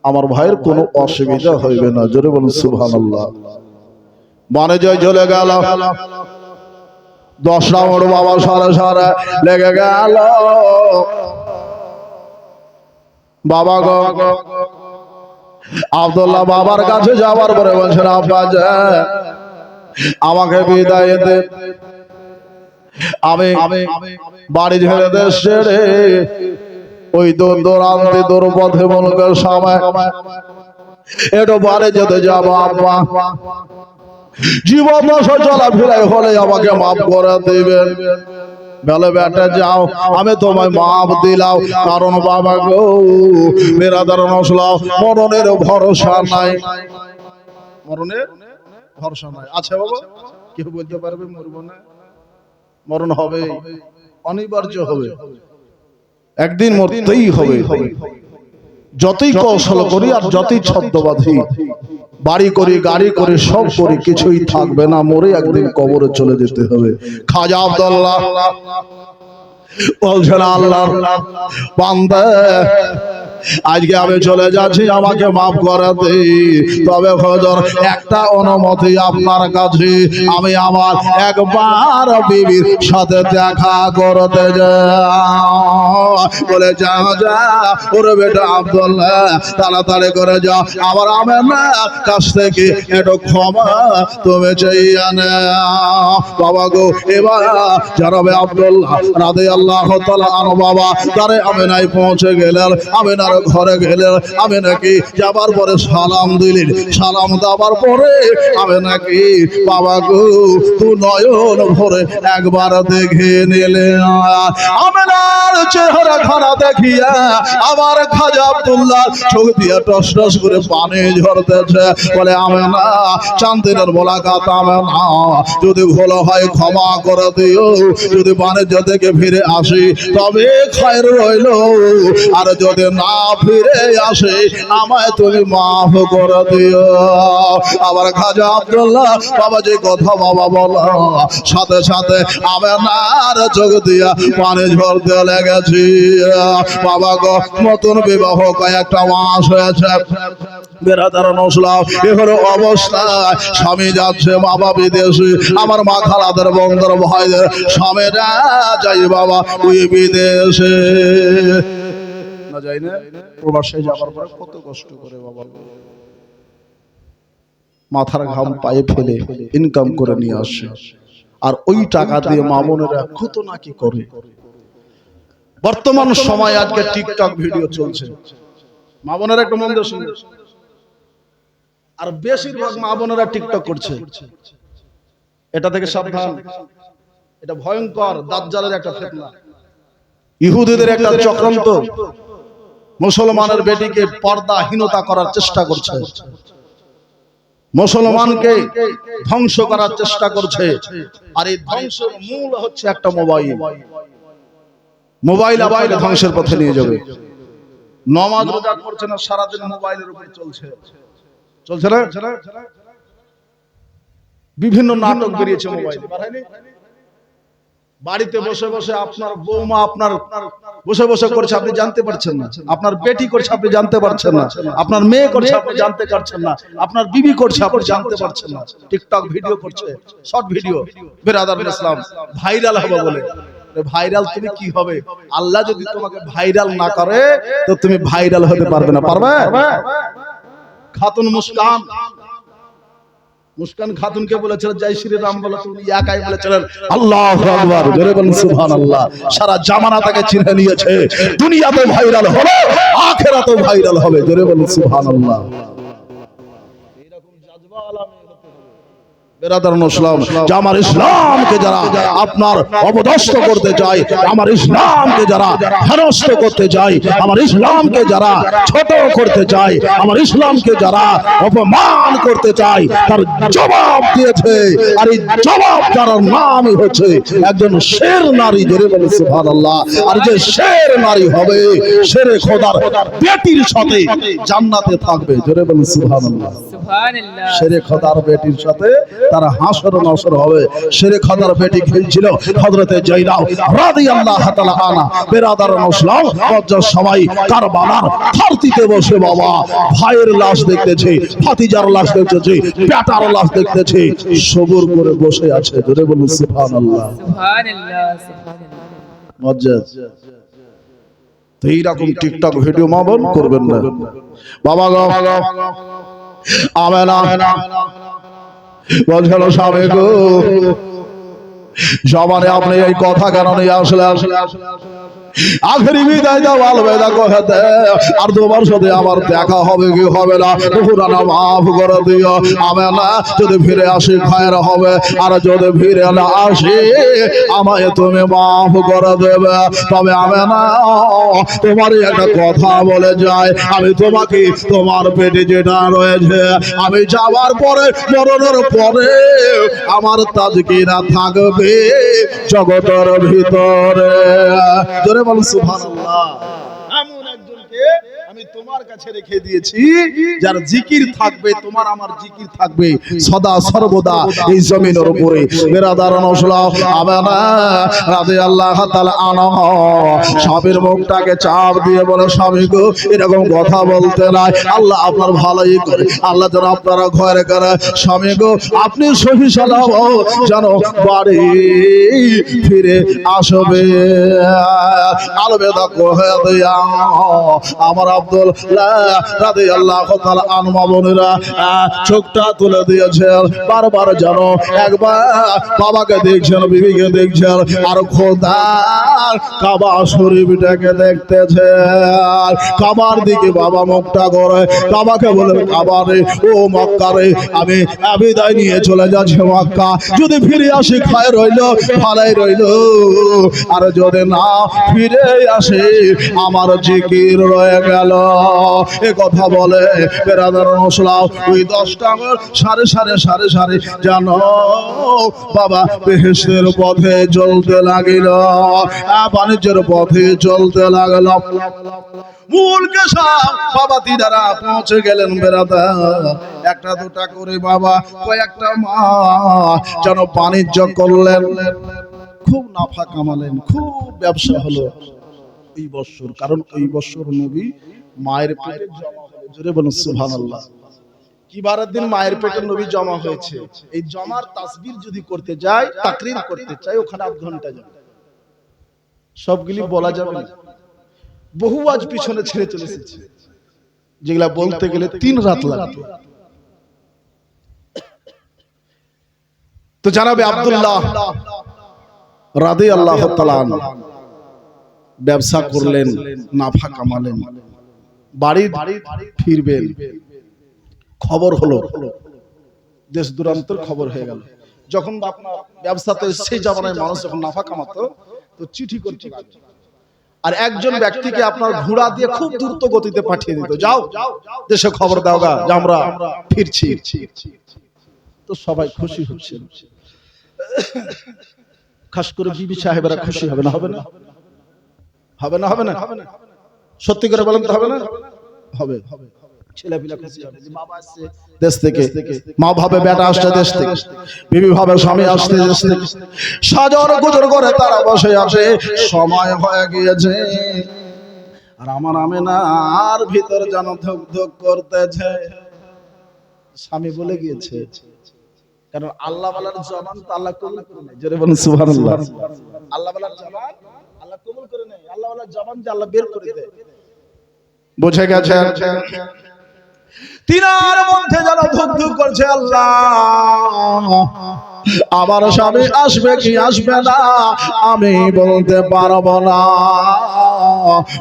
আমার ভাইয়ের কোনো অসুবিধা হইবে না। জোরে বলুন সুবহানাল্লাহ। মানে জয় চলে গেল 10 রাউন্ড বাবা সারা সারা লেগে গেল। বাবা গো আব্দুল্লাহ বাবার কাছে যাওয়ার পরে বলছেন, আব্বা যে আমাকে বিদায় দে, আমি বাড়ি ছেড়ে দেশ ছেড়ে ওই দূরান্তে দূরপথে মনকের সময় একটু বাড়ি যেতে যাবো আব্বা। জীবন দশা চলাফেরাই হলে আমাকে মাফ করে দিবেন। বলে বেটা যাও, আমি তোমায় মাফ দিলাম, কারণ বাবা গো বেরাদার নসলাও মরণের ভরসা নাই। মরণের ভরসা নাই। আচ্ছা বাবা, কেউ বলতে পারবে মরবো না? মরণ হবে, অনিবার্য হবে, একদিন মরতেই হবে। যতই কৌশল করি আর যতই ছদ্মবাধি, বাড়ি করি গাড়ি করি সব করি, কিছুই থাকবে না, মরে একদিন কবরে চলে যেতে হবে। খাজা আব্দুল্লাহ বলছেন, আল্লাহর বান্দা আজকে আমি চলে যাচ্ছি, আমাকে মাফ করে দে, তবে হুজুর একটা অনুমতি আপনার কাছে, আমি আমার একবার বিবির সাথে দেখা করতে বলে যা যা ওরে বেটা আব্দুল্লাহ তাড়াতাড়ি করে যাও, আমার আমেনার কাছ থেকে একটু ক্ষমা তুমি চাইয়া নাও। বাবা গো এবার জনাবে আব্দুল্লাহ রাদিয়াল্লাহু তাআলা আনহু বাবা তারে আমেনায় পৌঁছে গেলেন। আমেনার ঘরে গেলেন। আমি নাকি যাবার পরে সালাম দিলেন। সালাম দেওয়ার পরে আমি নাকি বাবা গো তুই নয়ন ভরে একবার দেখে নিলে। আমেনার চেহারা খানা দেখিয়া আমার খাজা আব্দুল্লাহ চোখ দিয়ে টস টস করে পানি ঝরতেছে। বলে আমেনা, চাঁদের মোলাকাত আমেনা, যদি ভুল হয় ক্ষমা করে দিও, যদি বাণিজ্য থেকে ফিরে আসি তবে খায়ের রইল, আর যদি না ফিরে আসে আমায় তুমি মাফ করে দিও। আবার খাজা আব্দুল্লাহ বাবা যে কথা বাবা বলা সাথে সাথে আমেনার চোখ দিয়া পানি ঝরতে লেগেছি। বাবা গো নতুন বিবাহ কয়েকটা মাস হয়েছে, বেরাদার নসলাম এখন অবস্থায় স্বামী যাচ্ছে বাবা বিদেশে, আমার মা খালাদের বন্ধুর ভাইদের স্বামীরা যাই বাবা ওই বিদেশে না যাই না। প্রবাসে যাবার পরে কত কষ্ট করে বাবা মাথার ঘাম পায়ে ফেলে ইনকাম করে নিয়ে আসে, আর ওই টাকা দিয়ে মা বোনেরা কত নাকি করে। বর্তমান সময় আজকে টিকটক ভিডিও চলছে, মা বোনেরা একটু মন দিয়ে শুনুন, আর বেশিরভাগ মা বোনেরা টিকটক করছে। এটা থেকে সাবধান, এটা ভয়ঙ্কর দাজ্জালের একটা ফিতনা, ইহুদিদের একটা চক্রান্ত। মুসলমানের বেটিকে পর্দাহীনতা করার চেষ্টা করছে, মুসলমানকে ধ্বংস করার চেষ্টা করছে। আর এই ধ্বংসের মূল হচ্ছে একটা মোবাইল। মোবাইল আবাইলে ধ্বংসের পথে নিয়ে যাবে। নামাজ রোজা করছে না, সারাদিন মোবাইলের উপর চলছে, চলছে না? বিভিন্ন নাটক বেরিয়েছে মোবাইলে, বাড়িতে বসে বসে আপনার বৌমা আপনার বসে বসে করছে, আপনি জানতে পারছেন না। আপনার বেটি করছে, আপনি জানতে পারছেন না। আপনার মেয়ে করছে, আপনি জানতে পারছেন না। আপনার বিবি করছে, আপনি জানতে পারছেন না। টিকটক ভিডিও করছে, শর্ট ভিডিও, বেরাদার ইসলাম ভাইরাল হবে বলে। ভাইরাল তুমি কি হবে? আল্লাহ যদি তোমাকে ভাইরাল না করে তো তুমি ভাইরাল হতে পারবে না। পারবে? খাতুন মুস্কান খাতুনকে বলেছিলেন জয় শ্রীরাম বলো, তুমি একাই বলেছিলেন আল্লাহু আকবার, জোরে বলুন সুবহানাল্লাহ। সারা জামানা তাকে চিনে নিয়েছে। দুনিয়াতে ভাইরাল হলো, আখিরাতেও ভাইরাল হবে, জোরে বলুন সুবহানাল্লাহ। এরকম জাজবা আলামে হতে হবে বেরাদার ইসলাম। যে আমার ইসলামকে যারা আপনার অবদস্ত করতে চায়, আমার ইসলামকে যারা হেনস্থ করতে চায়, আমার ইসলামকে যারা ছোট করতে চায়, আমার ইসলামকে যারা অপমান করতে চায়, তার জবাব দিয়েছে। আর এই জবাব তার নামই হচ্ছে একজন শের নারী, জোরে বলে সুবহানাল্লাহ। আর যে শের নারী হবে, শেরে খোদার বেটির সাথে জান্নাতে থাকবে, জোরে বলে সুবহানাল্লাহ। সুবহানাল্লাহ। শেরে খোদার বেটির সাথে তারা হাসর নাসর হবে। শেরে খাদার বেটি খেলছিল হযরতে জাইনাব রাদিয়াল্লাহু তাআলা আনহা। বেরাদার মুসলিম বজ্জার সবাই কারবালার ধরতিতে বসে বাবা ভাইয়ের লাশ দেখতেছে, ভাতিজার লাশ দেখতেছে, বেটার লাশ দেখতেছে, সবুর করে বসে আছে। জোরে বলুন সুবহানাল্লাহ, সুবহানাল্লাহ, সুবহানাল্লাহ। মজ্জাজ। তো এইরকম টিকটক ভিডিও মা বোন করবেন না বাবা গো। আমেনা বলছিল স্বামী গো, জমানে আপনি এই কথা কেন নিয়ে আসলেন? আখেরি বিদায় দাও, আলবেদা কহেতে আর তোমার সাথে আমার দেখা হবে কি হবে না, পুরানা মাফ করে দিও। আমেনা যদি ফিরে আসি খায়ের হবে, আর যদি ফিরে না আসি আমায় তুমি মাফ করে দেবে। তবে আমেনা তোমারই একটা কথা বলে যায়, আমি তোমাকে তোমার পেটে যেটা রয়েছে আমি যাওয়ার পরে মরণের পরে আমার তাজকিরা থাকবে জগতের ভিতরে। জোরে বলুন সুবহানাল্লাহ। এমন একজনকে আমি তোমার কাছে রেখে দিয়েছি যার জিকির থাকবে, তোমার আমার জিকির থাকবে সদা সর্বদা এই জমিনের উপরে। বেরাদার নসলাও আমেনা রাদিয়াল্লাহু তাআলা আনহা স্বামীর মুখটাকে চাপ দিয়ে বলে, স্বামী গো এরকম কথা বলতে নাই, আল্লাহ আপনার ভালোই করে, আল্লাহ যেন আপনারা ঘরে করে। স্বামী গো আপনি সহি সালামত যেন বাড়ি ফিরে আসবে। আলবেদা কহে দিয়া আমার আব্দুল্লাহ রাদিয়াল্লাহু তাআলা আনহু বোনেরা চোখটা তুলে দিয়েছেন। বারবার যেন একবার বাবাকে দেখছেন, বিবিকে দেখছেন, আর খোদার কাবা শরীফটাকে দেখতেছেন। কাবার দিকে বাবা মুখটা করে কাবাকে বলে, কাবা রে ও মক্কা রে, আমি বিদায় নিয়ে চলে যাচ্ছি মক্কা, যদি ফিরে আসি খায় রইল ভালাই রইল, আর যদি না ফিরে আসে আমার জিকির রয়ে গেল। এ কথা বলে বেরাদার মুসলাম ওই 10টা সাড়ে সাড়ে জানো বাবা বেহেশতের পথে চলতে লাগিল, বাণিজ্যের পথে চলতে লাগল। মূল কেশা বাবা দিদারা পৌঁছে গেলেন। বেরাদার একটা দুটা করে বাবা কয়েকটা মা যেন বাণিজ্য করলেন, খুব নাফা কামালেন, খুব ব্যবসা হলো এই বছর। কারণ এই বছর নবী মায়ের পেটে জমা হলো। জোরে বলুন সুবহানাল্লাহ। কি বারের দিন মায়ের পেটে নবী জমা হয়েছে। এই জমার তাসবির যদি করতে যাই, তাকরীর করতে চাই, ওখানে 8 ঘন্টা যাবে। সবগুলি বলা যাবে না, বহু আজ পিছনে ছেড়ে চলে এসেছে, যেগুলা বলতে গেলে 3 রাত লাগবে। তো জানাবে আব্দুল্লাহ রাদিয়াল্লাহু তাআলা ব্যবসা করলেন, নাফা কামালেন, বাড়ি ফিরবেন, খবর হলো, দেশ দূরান্তর খবর হয়ে গেল। যখন আপনার ব্যবসাতে সেই জামানায় মানুষ যখন নাফা কামাতো তো চিঠি করতে লাগতো, আর একজন ব্যক্তিকে আপনার ঘোড়া দিয়ে খুব দ্রুত গতিতে পাঠিয়ে দিত, যাও দেশে খবর দাও গা যে আমরা ফিরছি। তো সবাই খুশি হচ্ছে, খাস করে বিবি সাহেবরা খুশি হবে না? হবে না? হবে না? হবে না? সত্যি করে বলেন তো হবে না? হবে। ছেলেপিলা খুশি হবে যে বাবা আসছে দেশ থেকে, মা ভাবে বেটা আসছে দেশ থেকে, বিবি ভাবে স্বামী আসছে দেশ থেকে, সাজর গুজর করে তারা বসে আসে, সময় হয়ে গিয়েছে। আর আমার আমেনার ভিতর যেন ধক ধক করতেছে। স্বামী বলে গিয়েছে, কারণ আল্লাহ ওয়ালার জবান তো আল্লাহ কবুল করে নেয়। জোরে বলুন সুবহানাল্লাহ। আল্লাহ ওয়ালার জবান আল্লাহ কবুল করে নেয়, আল্লাহ ওয়ালার জবান যে আল্লাহ বের করে দেয়। বুঝে গেছে? তিনার মধ্যে যেন ধুক ধুক করছে, আল্লাহ আমার স্বামী আসবে কি আসবে না আমি বলতে পারবো না।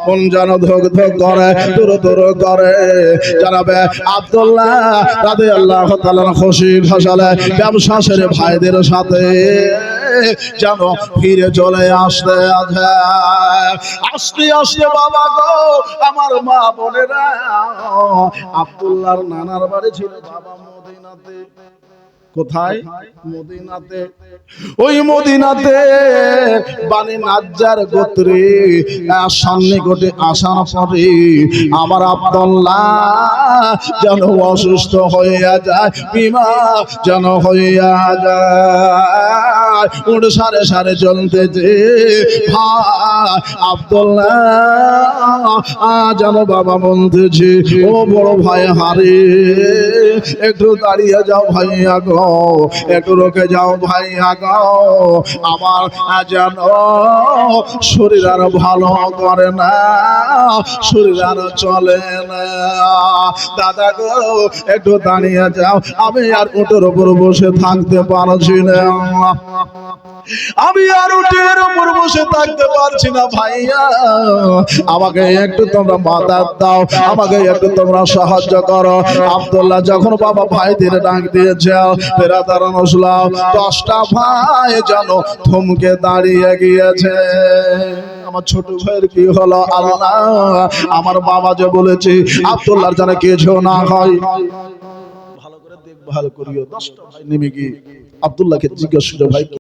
মন যেন ধুক ধুক করে, দূর দূর করে। জানাবে আব্দুল্লাহ রাদিয়াল্লাহু তাআলা খুশি হাসালে ব্যবসা সেরে ভাইদের সাথে যেন ফিরে চলে আসতে আস্তে আস্তে বাবা গো আমার মা বোনেরা, আব্দুল্লাহর নানার বাড়ি ছিল বাবা মদিনাতে। কোথায়? মদিনাতে। ওই মদিনাতে বানি নাজ্জার গোত্রে সন্নিকটে আসার পরে আমার আব্দুল্লাহ যেন অসুস্থ হইয়া যায়, বিমার যেন হইয়া যায়। উঠ সারে সারে চলতেছে, ভাই আব্দুল্লাহ যেন বাবা বলতেছে, ও বড় ভাই হারে, একটু দাঁড়িয়ে যাও ভাইয়া গো, একটু রোকে যাও ভাইয়া গো, আমার যেন শরীর আর ভালো করে না, শরীর আর চলে না। দাদা গো একটু দাঁড়িয়ে যাও, আমি আর উটের উপর বসে থাকতে পারছি না, আমি আর উটের উপর বসে থাকতে পারছি না ভাইয়া, আমাকে একটু তোমরা মাদার দাও, আমাকে একটু তোমরা সাহায্য করো। আব্দুল্লাহ যখন বাবা ভাইদের ডাক দিয়েছে, তেরা দাঁড়ানো শুলাও, 10টা ভাই যেন থমকে দাঁড়িয়ে গিয়েছে। আমার ছোট ভাইয়ের কি হলো আল্লাহ? আমার বাবা যে বলেছে আব্দুল্লাহর যেন কিছু না হয়, ভালো করে দেখভাল করিও। 10টা ভাই নেমে গিয়ে আব্দুল্লাহকে জিজ্ঞেস করলো, ভাই